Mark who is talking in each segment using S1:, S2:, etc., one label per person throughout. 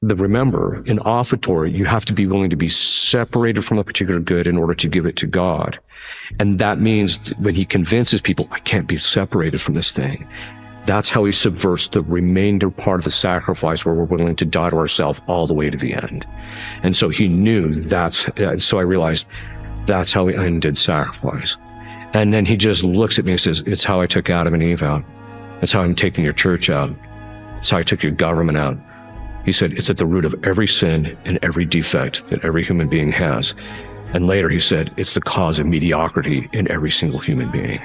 S1: remember, in offertory, you have to be willing to be separated from a particular good in order to give it to God. And that means when he convinces people, I can't be separated from this thing, that's how he subverts the remainder part of the sacrifice, where we're willing to die to ourselves all the way to the end. And so he knew so I realized that's how he ended sacrifice. And then he just looks at me and says, it's how I took Adam and Eve out. It's how I'm taking your church out. It's how I took your government out. He said, it's at the root of every sin and every defect that every human being has. And later he said, it's the cause of mediocrity in every single human being,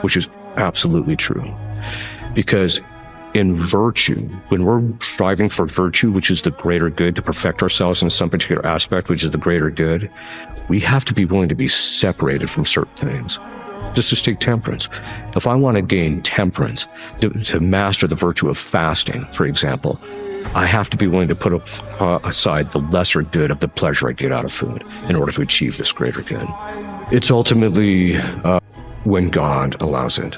S1: which is absolutely true. Because in virtue, when we're striving for virtue, which is the greater good, to perfect ourselves in some particular aspect, which is the greater good, we have to be willing to be separated from certain things. Just take temperance. If I want to gain temperance, to master the virtue of fasting, for example, I have to be willing to put aside the lesser good of the pleasure I get out of food in order to achieve this greater good. It's ultimately when God allows it.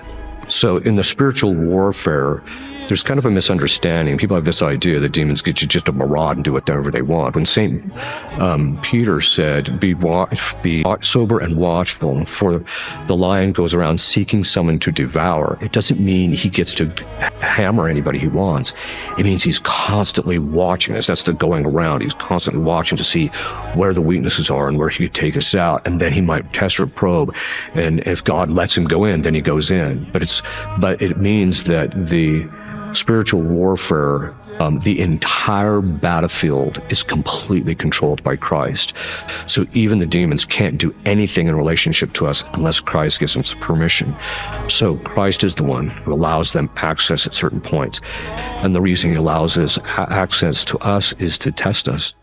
S1: So in the spiritual warfare, there's kind of a misunderstanding. People have this idea that demons get you just to maraud and do whatever they want. When St. Peter said, be sober and watchful, for the lion goes around seeking someone to devour, it doesn't mean he gets to hammer anybody he wants. It means he's constantly watching us. That's the going around. He's constantly watching to see where the weaknesses are and where he could take us out. And then he might test or probe. And if God lets him go in, then he goes in. But it means that the spiritual warfare, the entire battlefield is completely controlled by Christ. So even the demons can't do anything in relationship to us unless Christ gives them permission. So Christ is the one who allows them access at certain points. And the reason he allows us access to us is to test us.